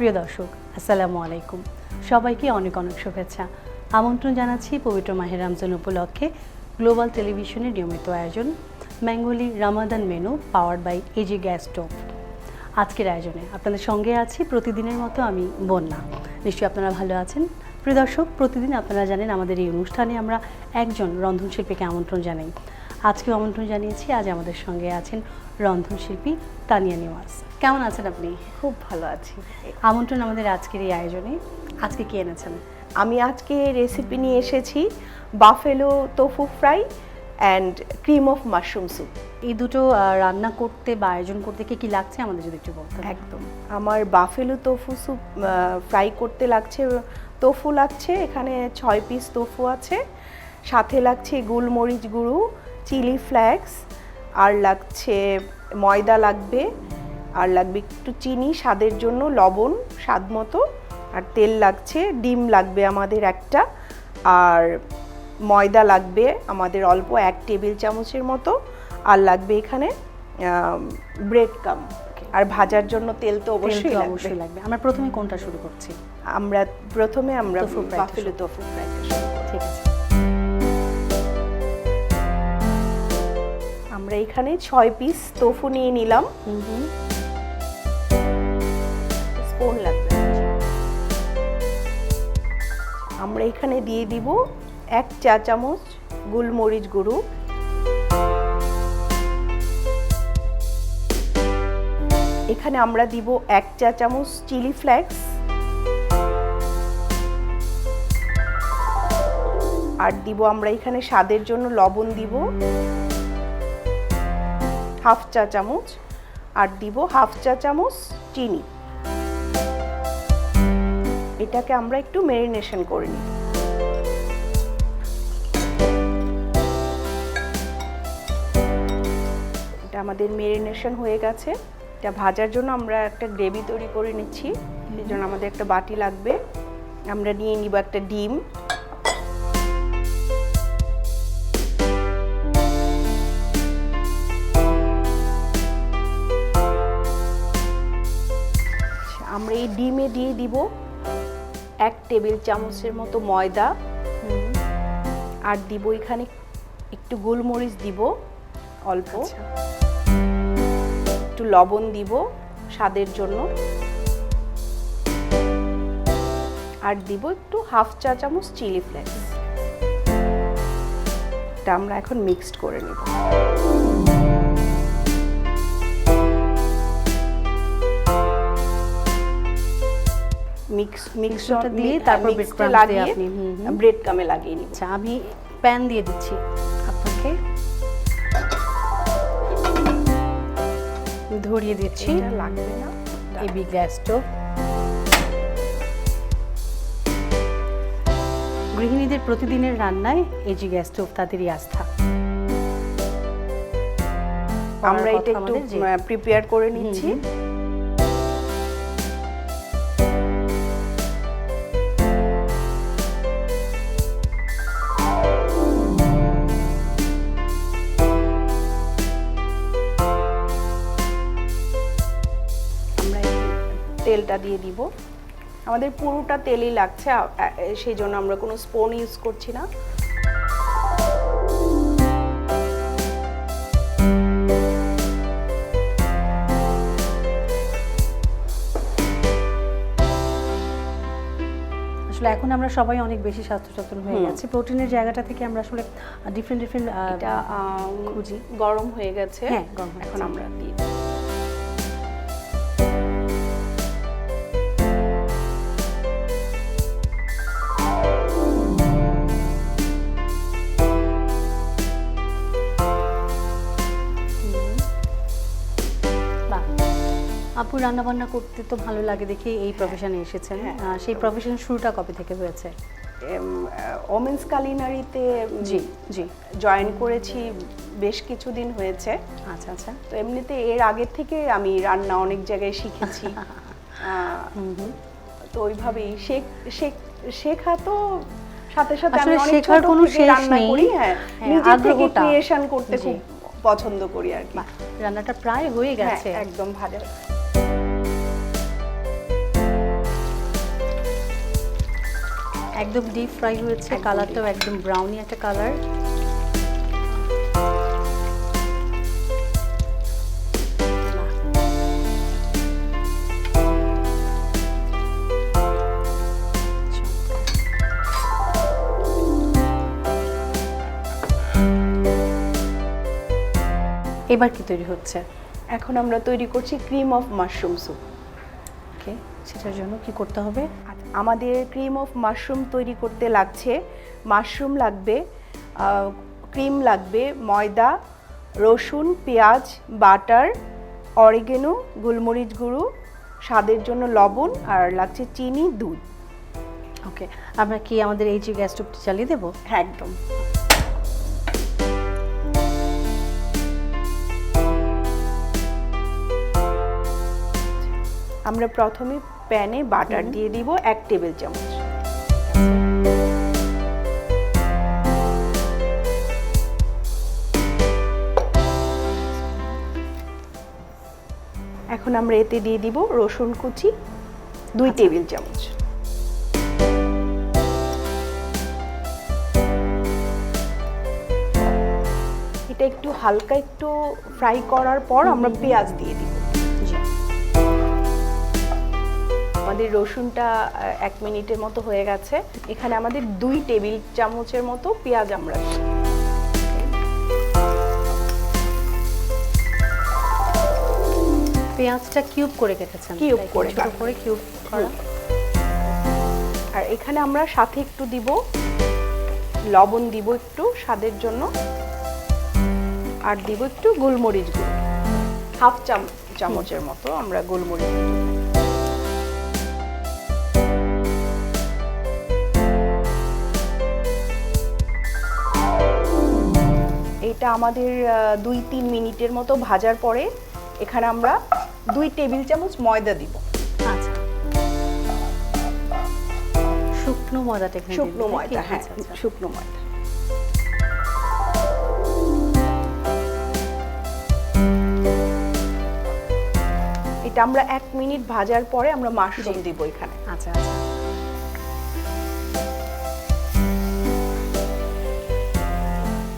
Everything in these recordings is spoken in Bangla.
প্রিয় দর্শক আসসালামু আলাইকুম, সবাইকে অনেক অনেক শুভেচ্ছা। আমন্ত্রণ জানাচ্ছি পবিত্র মাহে রমজান উপলক্ষে গ্লোবাল টেলিভিশনের নিয়মিত আয়োজন Bengali Ramadan menu powered by AG gas stove. আজকের আয়োজনে আপনাদের সঙ্গে আছি প্রতিদিনের মতো আমি বন্যা। নিশ্চয়ই আপনারা ভালো আছেন। প্রিয় দর্শক, প্রতিদিন আপনারা জানেন আমাদের এই অনুষ্ঠানে আমরা একজন রন্ধনশিল্পীকে আমন্ত্রণ জানাই। আজকেও আমন্ত্রণ জানিয়েছি। আজ আমাদের সঙ্গে আছেন রন্ধনশিল্পী তানিয়া নিওয়াজ। কেমন আছেন আপনি? খুব ভালো আছি। আমন্ত্রণ আমাদের আজকের এই আয়োজনে। আজকে কি এনেছেন? আমি আজকে রেসিপি নিয়ে এসেছি buffalo tofu fry and cream of mushroom soup. এই দুটো রান্না করতে বা আয়োজন করতে কি লাগছে আমাদের যদি একটু বলতেন। একদম, আমার বাফেলো তোফু স্যুপ ফ্রাই করতে লাগছে তোফু লাগছে, এখানে 6 পিস তোফু আছে, সাথে লাগছে গোলমরিচ গুঁড়ো, চিলি ফ্লেক্স, আর লাগছে ময়দা লাগবে, আর লাগবে একটু চিনি স্বাদের জন্য, লবণ স্বাদ মতো, আর তেল লাগছে, ডিম লাগবে আমাদের একটা, আর ময়দা লাগবে আমাদের অল্প 1 টেবিল চামচের মতো, আর লাগবে এখানে ব্রেড কাম, আর ভাজার জন্য তেল তো অবশ্যই লাগবে। আমরা প্রথমে কোনটা শুরু করছি? আমরা বাফেলো তোফু ফ্রাইটা শুরু করব। ঠিক আছে। আমরা এখানে 6 পিস তোফু নিয়ে নিলাম। স্পুন লাগবে। আমরা এখানে দিয়ে দিব 1 চা চামচ গোলমরিচ গুঁড়ো, এখানে আমরা দিব 1 চা চামচ চিলি ফ্লেক্স, আর দিব আমরা এখানে স্বাদের জন্য লবণ দিব 1/2 চা চামচ, আর দিব 1/2 চা চামচ চিনি। এটাকে আমরা একটু ম্যারিনেশন করে নিই। এটা আমাদের ম্যারিনেশন হয়ে গেছে। এটা ভাজার জন্য আমরা একটা গ্রেভি তৈরি করে নিচ্ছি, সেই জন্য আমাদের একটা বাটি লাগবে। আমরা নিয়ে নিব একটা ডিম, আমরা এই ডিমে দিয়ে দিব 1 টেবিল চামচের মতো ময়দা, আর দিব এখানে একটু গোলমরিচ দিব অল্প, একটু লবণ দিব স্বাদের জন্য, আর দিব একটু 1/2 চা চামচ চিলি ফ্লেক্স। এটা আমরা এখন মিক্সড করে নিব। মিক্সটা দিয়ে তারপর ব্রেড কামে লাগিয়ে নিব। আচ্ছা, আমি প্যান দিয়ে দিচ্ছি আপনাকে, ধরিয়ে দিচ্ছি। লাগবে না, এবি গ্যাস স্টোভ। গৃহিণীদের প্রতিদিনের রান্নায় এজি গ্যাস স্টোভ তাদেরই আস্থা। আমরা এটা একটু প্রিপেয়ার করে নিচ্ছি। তেলটা দিয়ে দিব, আমাদের পুরোটা তেলই লাগছে, সেই জন্য আমরা কোনো স্পুন ইউজ করছি না। আসলে এখন আমরা সবাই অনেক বেশি স্বাস্থ্য সচেতন হয়ে গেছে। প্রোটিনের জায়গাটা থেকে আমরা আসলে ডিফারেন্ট এটা খুঁজি। গরম হয়ে গেছে, হ্যাঁ গরম। এখন আমরা দিই। আপু রান্না বান্না করতে তো ভালো লাগে দেখে এই প্রফেশনে এসেছেন। সেই প্রফেশনের শুরুটা কবে থেকে হয়েছে? ওমেন্স কালিনারিতে জি জি জয়েন করেছি, বেশ কিছুদিন হয়েছে। আচ্ছা আচ্ছা। তো এমনিতে এর আগের থেকে আমি রান্না অনেক জায়গায় শিখেছি। তো ওইভাবেই শেখা তো সাথে সাথে আমি অনেক ছোট থেকে রান্না করি। হ্যাঁ, নিজে থেকে ক্রিয়েশন করতে খুব পছন্দ করি আর কি। রান্নাটা প্রায় হয়ে গেছে, একদম ভাজা। একদম ডিপ ফ্রাই হয়েছে, একদম কালারটাও একদম ব্রাউনি একটা কালার। এবার কি তৈরি হচ্ছে? এখন আমরা তৈরি করছি ক্রিম অফ মাশরুম স্যুপ। ওকে, সেটার জন্য কি করতে হবে? আমাদের ক্রিম অফ মাশরুম তৈরি করতে লাগছে মাশরুম লাগবে, ক্রিম লাগবে, ময়দা, রসুন, পেঁয়াজ, বাটার, অরিগেনো, গোলমরিচ গুঁড়ো, স্বাদের জন্য লবণ, আর লাগছে চিনি, দুধ। ওকে, আমরা কি আমাদের এই যে গ্যাস স্টোভটি চালিয়ে দেবো? হ্যাঁ, একদম। আমরা প্রথমে প্যানে বাটার দিয়ে দিব 1 টেবিল চামচ। এখন আমরা এতে দিয়ে দিব রসুন কুচি 2 টেবিল চামচ। এটা একটু হালকা একটু ফ্রাই করার পর আমরা পেঁয়াজ দিয়ে দিব। আমাদের রসুনটা 1 মিনিটের মতো হয়ে গেছে। এখানে আমাদের 2 টেবিল চামচের মতো পেঁয়াজ আমরা দিই। পেঁয়াজটা কিউব করে কেটেছেন? কিউব করে, ছোট করে কিউব করা। আর এখানে আমরা সাথে একটু দিব লবণ, দিব একটু স্বাদের জন্য, আর দিব একটু গোলমরিচ গুঁড়ো, হাফ চামচের মতো আমরা গোলমরিচ গুঁড়ো। এটা আমাদের 2-3 মিনিটের মতো ভাজার পরে এখানে আমরা 2 টেবিল চামচ ময়দা দিব। আচ্ছা, শুকনো ময়দাটা এখানে দিবেন? শুকনো ময়দা, হ্যাঁ, আচ্ছা। শুকনো ময়দা। এটা আমরা 1 মিনিট ভাজার পরে আমরা মাশরুম দিব এখানে। আচ্ছা আচ্ছা।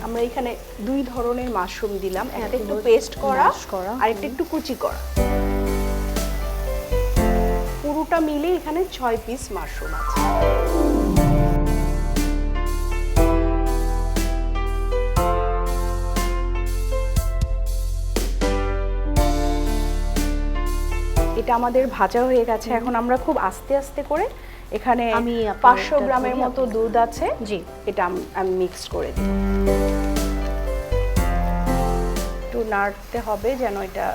আমরা এখানে 2 ধরনের মাশরুম দিলাম, একটা একটু পেস্ট করা আর একটা একটু কুচি করা। পুরোটা মিলে এখানে 6 পিস মাশরুম আছে। এটা আমাদের ভাজা হয়ে গেছে। এখন আমরা খুব আস্তে আস্তে করে এখানে আমি 500 গ্রামের মতো দুধ আছে, জি, এটা আমি মিক্স করে দিই। একটু নাড়তে হবে যেন এটা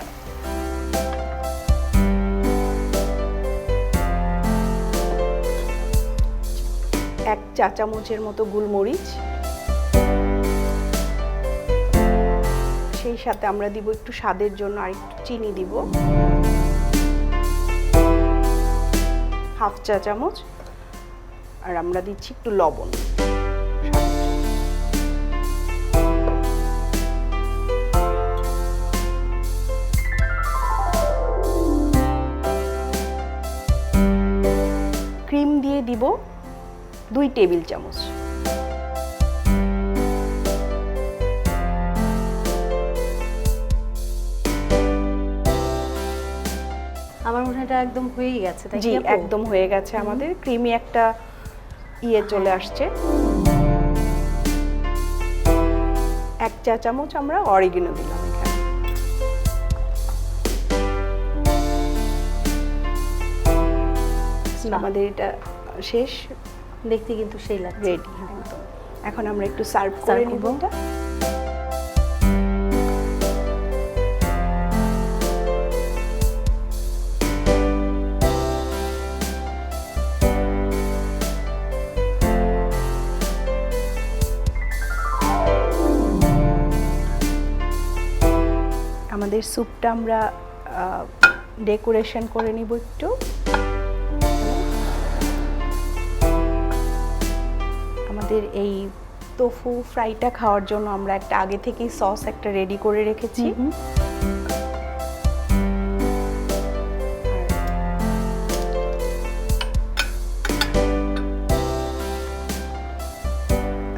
এক চা চামচের মতো গোলমরিচ, সেই সাথে আমরা দিব একটু স্বাদের জন্য আর একটু চিনি দিব, হাফ চা চামচ, আর আমরা দিচ্ছি একটু লবণ। ক্রিম দিয়ে দিব 2 টেবিল চামচ। আমার মনে হয় এটা একদম হয়েই গেছে, তাই জি, কি আপু? একদম হয়ে গেছে। আমাদের ক্রিমি একটা চলে আসছে। 1 চা চামচ আমরা অরিগেনো দিলাম এখানে। আমাদের এটা শেষ, দেখতে কিন্তু সেই লাগছে। রেডি একদম। এখন আমরা একটু সার্ভ করে নিব এটা। আমাদের স্যুপটা আমরা ডেকোরেশন করে নিব একটু। আমাদের এই তোফু ফ্রাইটা খাওয়ার জন্য আমরা একটা আগে থেকেই সস একটা রেডি করে রেখেছি।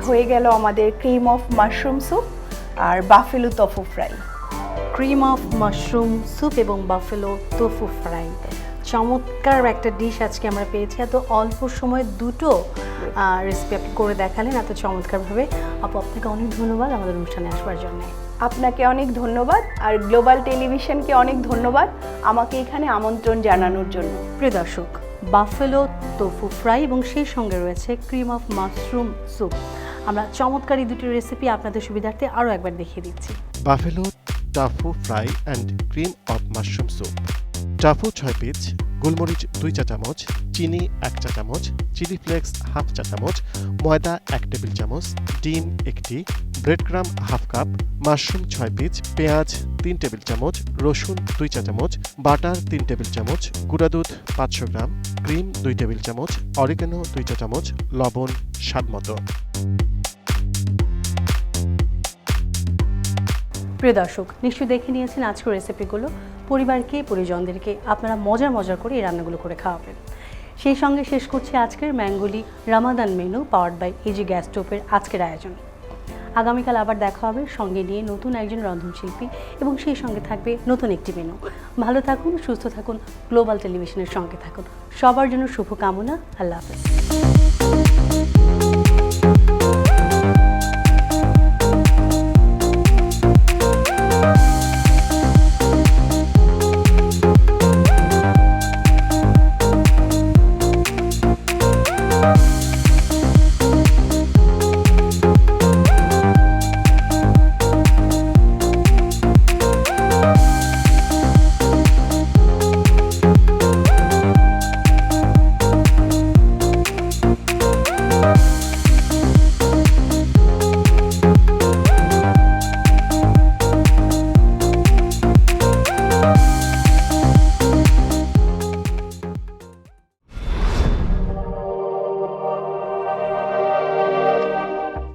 হয়ে গেল আমাদের ক্রিম অফ মাশরুম স্যুপ আর buffalo tofu fry. Cream of mushroom soup এবং বাফেলো তোফু ফ্রাই, চমৎকার একটা ডিশ আজকে আমরা পেয়েছি। এত অল্প সময়ে দুটো রেসিপি আপনি করে দেখালেন এত চমৎকারভাবে। আপু, আপনাকে অনেক ধন্যবাদ আমাদের অনুষ্ঠানে আসবার জন্য। আপনাকে অনেক ধন্যবাদ, আর গ্লোবাল টেলিভিশনকে অনেক ধন্যবাদ আমাকে এখানে আমন্ত্রণ জানানোর জন্য। প্রিয় দর্শক, বাফেলো তোফু ফ্রাই এবং সেই সঙ্গে রয়েছে ক্রিম অফ মাশরুম স্যুপ। আমরা চমৎকার এই দুটি রেসিপি আপনাদের সুবিধার্থে আরও একবার দেখিয়ে দিচ্ছি। Buffalo tofu fry and cream of mushroom soup. Tofu 6 piece, গোলমরিচ 2 চা চামচ, চিনি 1 চা চামচ, চিলি ফ্লেক্স হাফ চা চামচ, ময়দা 1 টেবিল চামচ, ডিম 1টি, ব্রেড ক্রাম হাফ কাপ, মাশরুম 6 পিস, পেঁয়াজ 3 টেবিল চামচ, রসুন 2 চা চামচ, বাটার 3 টেবিল চামচ, গুঁড়া দুধ 500 গ্রাম, ক্রিম 2 টেবিল চামচ, অরিগানো 2 চা চামচ, লবণ স্বাদমতো। প্রিয় দর্শক, নিশ্চয়ই দেখে নিয়েছেন আজকের রেসিপিগুলো। পরিবারকে, পরিজনদেরকে আপনারা মজার করে এই রান্নাগুলো করে খাওয়াবেন। সেই সঙ্গে শেষ করছি আজকের ম্যাঙ্গোলি Ramadan menu powered by AG gas স্টোভের আজকের আয়োজন। আগামীকাল আবার দেখা হবে সঙ্গে নিয়ে নতুন একজন রন্ধনশিল্পী এবং সেই সঙ্গে থাকবে নতুন একটি মেনু। ভালো থাকুন, সুস্থ থাকুন, গ্লোবাল টেলিভিশনের সঙ্গে থাকুন। সবার জন্য শুভকামনা। আল্লাহ হাফেজ।